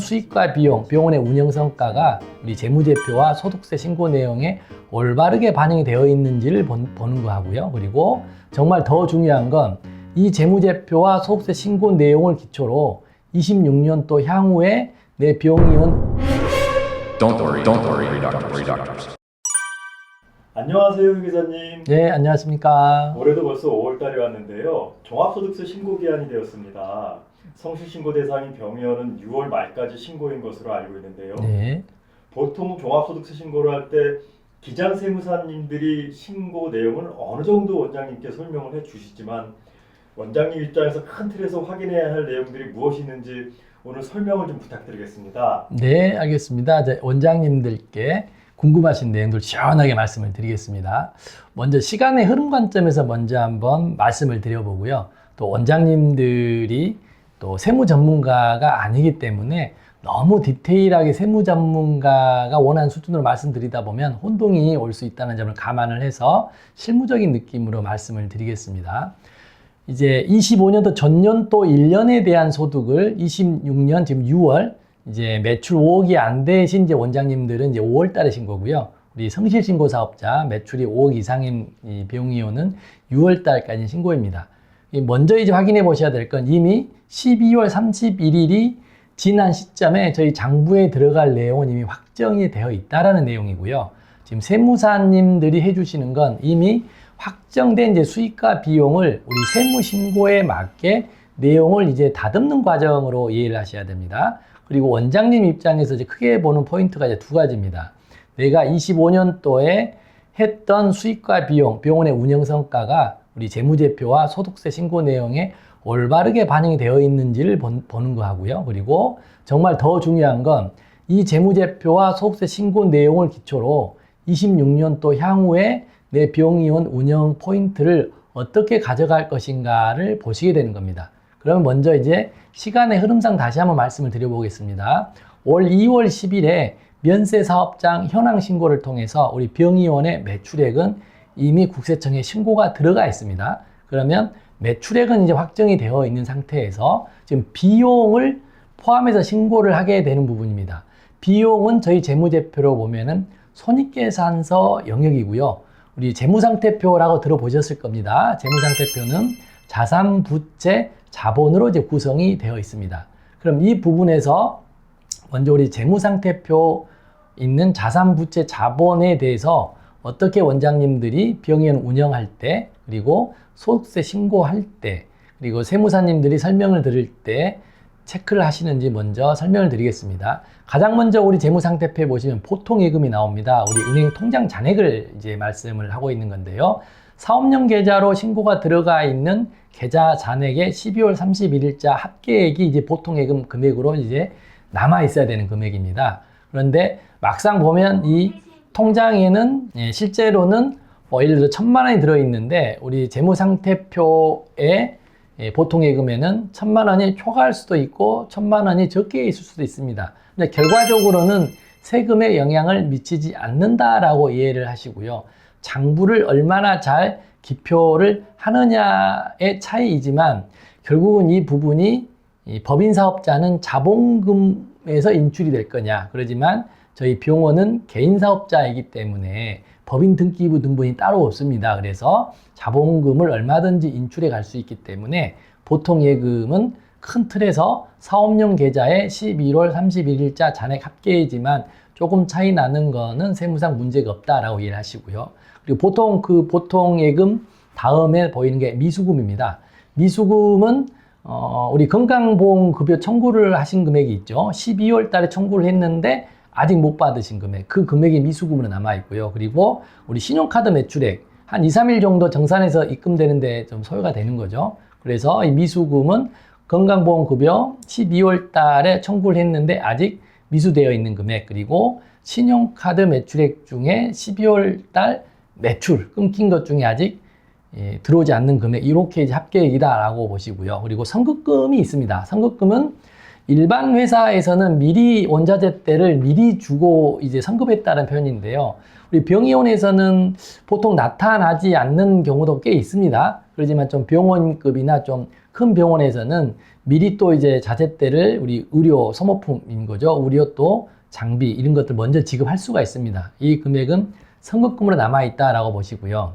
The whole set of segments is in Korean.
수익과 비용, 병원의 운영 성과가 우리 재무제표와 소득세 신고 내용에 올바르게 반영이 되어 있는지를 보는 거 하고요. 그리고 정말 더 중요한 건 이 재무제표와 소득세 신고 내용을 기초로 26년도 향후에 내 비용이온 Don't worry, doctors. 안녕하세요, 유 기자님. 네, 안녕하십니까. 올해도 벌써 5월달이 왔는데요. 종합소득세 신고 기한이 되었습니다. 성실신고 대상인 병의원은 6월 말까지 신고인 것으로 알고 있는데요. 네. 보통 종합소득세 신고를 할 때 기장세무사님들이 신고 내용을 어느 정도 원장님께 설명을 해주시지만 원장님 입장에서 큰 틀에서 확인해야 할 내용들이 무엇이 있는지 오늘 설명을 좀 부탁드리겠습니다. 네, 알겠습니다. 원장님들께 궁금하신 내용들 시원하게 말씀을 드리겠습니다. 먼저 시간의 흐름 관점에서 먼저 한번 말씀을 드려보고요. 또 원장님들이 또 세무 전문가가 아니기 때문에 너무 디테일하게 세무 전문가가 원하는 수준으로 말씀드리다 보면 혼동이 올 수 있다는 점을 감안을 해서 실무적인 느낌으로 말씀을 드리겠습니다. 이제 25년도 전년도 1년에 대한 소득을 26년 지금 6월 이제 매출 5억이 안 되신 이제 원장님들은 이제 5월 달에 신고고요. 우리 성실신고 사업자 매출이 5억 이상인 이 비용이오는 6월 달까지 신고입니다. 먼저 이제 확인해 보셔야 될 건 이미 12월 31일이 지난 시점에 저희 장부에 들어갈 내용은 이미 확정이 되어 있다라는 내용이고요. 지금 세무사님들이 해주시는 건 이미 확정된 이제 수익과 비용을 우리 세무신고에 맞게 내용을 이제 다듬는 과정으로 이해를 하셔야 됩니다. 그리고 원장님 입장에서 이제 크게 보는 포인트가 이제 두 가지입니다. 내가 25년도에 했던 수익과 비용, 병원의 운영 성과가 우리 재무제표와 소득세 신고 내용에 올바르게 반영이 되어 있는지를 보는 거 하고요. 그리고 정말 더 중요한 건 이 재무제표와 소득세 신고 내용을 기초로 26년도 향후에 내 비용이온 운영 포인트를 어떻게 가져갈 것인가를 보시게 되는 겁니다. 그러면 먼저 이제 시간의 흐름상 다시 한번 말씀을 드려보겠습니다. 올 2월 10일에 면세사업장 현황 신고를 통해서 우리 병의원의 매출액은 이미 국세청에 신고가 들어가 있습니다. 그러면 매출액은 이제 확정이 되어 있는 상태에서 지금 비용을 포함해서 신고를 하게 되는 부분입니다. 비용은 저희 재무제표로 보면은 손익계산서 영역이고요. 우리 재무상태표라고 들어보셨을 겁니다. 재무상태표는 자산, 부채, 자본으로 이제 구성이 되어 있습니다. 그럼 이 부분에서 먼저 우리 재무상태표 있는 자산, 부채, 자본에 대해서 어떻게 원장님들이 병의원 운영할 때, 그리고 소득세 신고할 때, 그리고 세무사님들이 설명을 들을 때 체크를 하시는지 먼저 설명을 드리겠습니다. 가장 먼저 우리 재무상태표에 보시면 보통예금이 나옵니다. 우리 은행 통장 잔액을 이제 말씀을 하고 있는 건데요. 사업용 계좌로 신고가 들어가 있는 계좌 잔액의 12월 31일자 합계액이 이제 보통예금 금액으로 이제 남아 있어야 되는 금액입니다. 그런데 막상 보면 이 통장에는 실제로는 예를 들어 1,000만 원이 들어있는데 우리 재무상태표에 보통예금에는 1,000만 원이 초과할 수도 있고 1,000만 원이 적게 있을 수도 있습니다. 근데 결과적으로는 세금에 영향을 미치지 않는다라고 이해를 하시고요. 장부를 얼마나 잘 기표를 하느냐의 차이이지만 결국은 이 부분이 이 법인사업자는 자본금에서 인출이 될 거냐. 그러지만 저희 병원은 개인사업자이기 때문에 법인 등기부 등본이 따로 없습니다. 그래서 자본금을 얼마든지 인출해 갈 수 있기 때문에 보통 예금은 큰 틀에서 사업용 계좌에 11월 31일자 잔액 합계이지만 조금 차이 나는 거는 세무상 문제가 없다라고 이해를 하시고요. 그리고 보통 예금 다음에 보이는 게 미수금입니다. 미수금은 우리 건강보험급여 청구를 하신 금액이 있죠. 12월 달에 청구를 했는데 아직 못 받으신 금액, 그 금액이 미수금으로 남아 있고요. 그리고 우리 신용카드 매출액 한 2, 3일 정도 정산해서 입금되는데 좀 소요가 되는 거죠. 그래서 이 미수금은 건강보험급여 12월 달에 청구를 했는데 아직 미수되어 있는 금액, 그리고 신용카드 매출액 중에 12월 달 매출 끊긴 것 중에 아직 들어오지 않는 금액, 이렇게 이제 합계액이다라고 보시고요. 그리고 선급금이 있습니다. 선급금은 일반 회사에서는 미리 원자재 때를 미리 주고 이제 선급했다는 표현인데요. 우리 병의원에서는 보통 나타나지 않는 경우도 꽤 있습니다. 그렇지만 좀 병원급이나 좀 큰 병원에서는 미리 또 이제 자재대를 우리 의료 소모품인 거죠. 의료 또 장비 이런 것들 먼저 지급할 수가 있습니다. 이 금액은 선급금으로 남아있다라고 보시고요.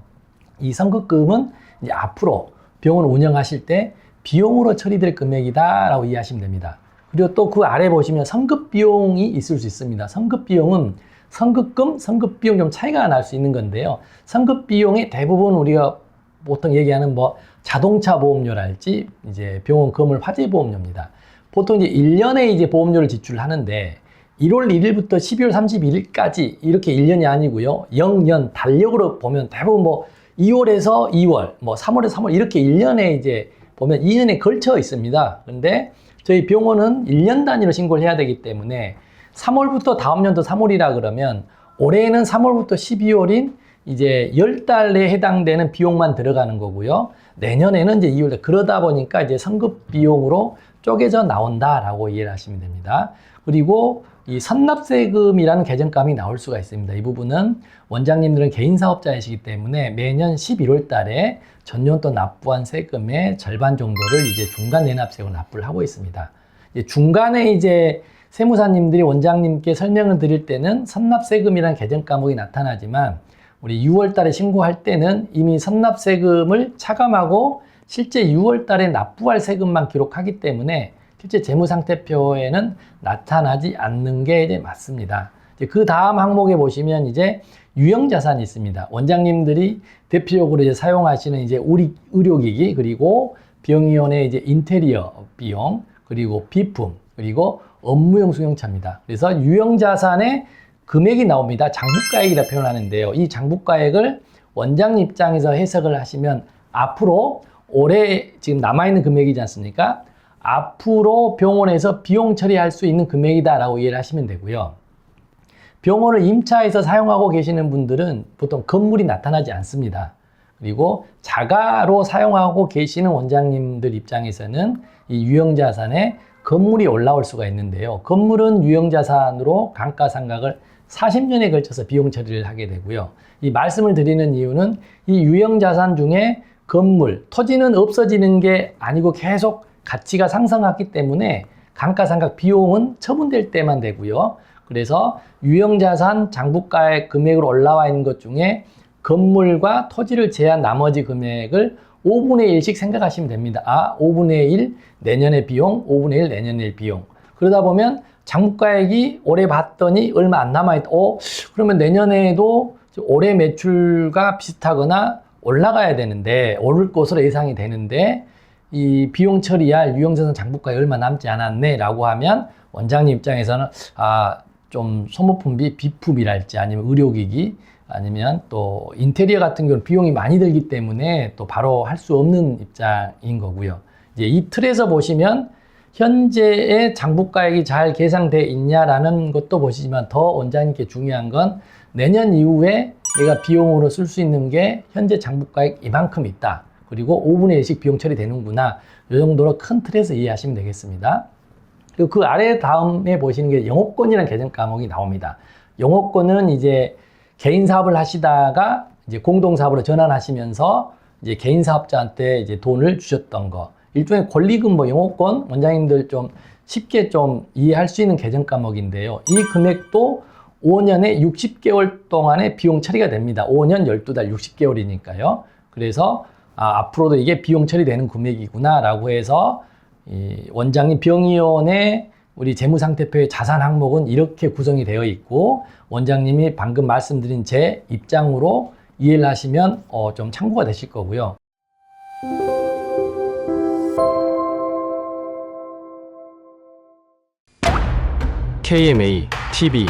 이 선급금은 이제 앞으로 병원 운영하실 때 비용으로 처리될 금액이다라고 이해하시면 됩니다. 그리고 또 그 아래 보시면 선급 비용이 있을 수 있습니다. 선급 비용은 선급금, 선급 비용 좀 차이가 날 수 있는 건데요. 선급 비용의 대부분 우리가 보통 얘기하는 뭐 자동차 보험료랄지 이제 병원 건물 화재 보험료입니다. 보통 이제 1년에 이제 보험료를 지출하는데 1월 1일부터 12월 31일까지 이렇게 1년이 아니고요. 0년 달력으로 보면 대부분 뭐 2월에서 2월, 뭐 3월에서 3월 이렇게 1년에 이제 보면 2년에 걸쳐 있습니다. 그런데 저희 병원은 1년 단위로 신고를 해야 되기 때문에 3월부터 다음 연도 3월이라 그러면 올해는 3월부터 12월인 이제 10달에 해당되는 비용만 들어가는 거고요. 내년에는 이제 2월, 그러다 보니까 이제 선급 비용으로 쪼개져 나온다라고 이해를 하시면 됩니다. 그리고 이 선납세금이라는 개정감이 나올 수가 있습니다. 이 부분은 원장님들은 개인 사업자이시기 때문에 매년 11월 달에 전년도 납부한 세금의 절반 정도를 이제 중간 내납세금을 납부를 하고 있습니다. 이제 중간에 이제 세무사님들이 원장님께 설명을 드릴 때는 선납세금이라는 개정 과목이 나타나지만 우리 6월 달에 신고할 때는 이미 선납세금을 차감하고 실제 6월 달에 납부할 세금만 기록하기 때문에 실제 재무상태표에는 나타나지 않는 게 이제 맞습니다. 이제 그 다음 항목에 보시면 이제 유형자산이 있습니다. 원장님들이 대표적으로 이제 사용하시는 이제 우리 의료기기 그리고 병의원의 이제 인테리어 비용 그리고 비품 그리고 업무용 수용차입니다. 그래서 유형자산의 금액이 나옵니다. 장부가액이라 표현하는데요. 이 장부가액을 원장님 입장에서 해석을 하시면 앞으로 올해 지금 남아있는 금액이지 않습니까? 앞으로 병원에서 비용 처리할 수 있는 금액이다라고 이해를 하시면 되고요. 병원을 임차해서 사용하고 계시는 분들은 보통 건물이 나타나지 않습니다. 그리고 자가로 사용하고 계시는 원장님들 입장에서는 이 유형자산에 건물이 올라올 수가 있는데요. 건물은 유형자산으로 감가상각을 40년에 걸쳐서 비용 처리를 하게 되고요. 이 말씀을 드리는 이유는 이 유형자산 중에 건물, 토지는 없어지는 게 아니고 계속 가치가 상승하기 때문에 감가상각 비용은 처분될 때만 되고요. 그래서 유형자산 장부가액 금액으로 올라와 있는 것 중에 건물과 토지를 제한 나머지 금액을 5분의 1씩 생각하시면 됩니다. 아, 5분의 1 내년의 비용, 5분의 1 내년의 비용. 그러다 보면 장부가액이 올해 봤더니 얼마 안 남아있다. 그러면 내년에도 올해 매출과 비슷하거나 올라가야 되는데, 오를 것으로 예상이 되는데, 이 비용 처리할 유형자산 장부가액이 얼마 남지 않았네 라고 하면 원장님 입장에서는 좀 소모품비, 비품이랄지 아니면 의료기기 아니면 또 인테리어 같은 경우는 비용이 많이 들기 때문에 또 바로 할 수 없는 입장인 거고요. 이제 이 틀에서 보시면 현재의 장부가액이 잘 계상돼 있냐라는 것도 보시지만 더 원장님께 중요한 건 내년 이후에 내가 비용으로 쓸 수 있는 게 현재 장부가액 이만큼 있다. 그리고 5분의 1씩 비용 처리되는구나. 이 정도로 큰 틀에서 이해하시면 되겠습니다. 그리고 그 아래 다음에 보시는 게 영업권이라는 개정 과목이 나옵니다. 영업권은 이제 개인 사업을 하시다가 이제 공동사업으로 전환하시면서 이제 개인 사업자한테 이제 돈을 주셨던 거. 일종의 권리금 영업권 원장님들 좀 쉽게 좀 이해할 수 있는 개정 과목인데요. 이 금액도 5년에 60개월 동안의 비용 처리가 됩니다. 5년 12달 60개월이니까요. 그래서 앞으로도 이게 비용 처리되는 금액이구나 라고 해서 이 원장님 병의원의 우리 재무상태표의 자산 항목은 이렇게 구성이 되어 있고 원장님이 방금 말씀드린 제 입장으로 이해를 하시면 좀 참고가 되실 거고요. KMA TV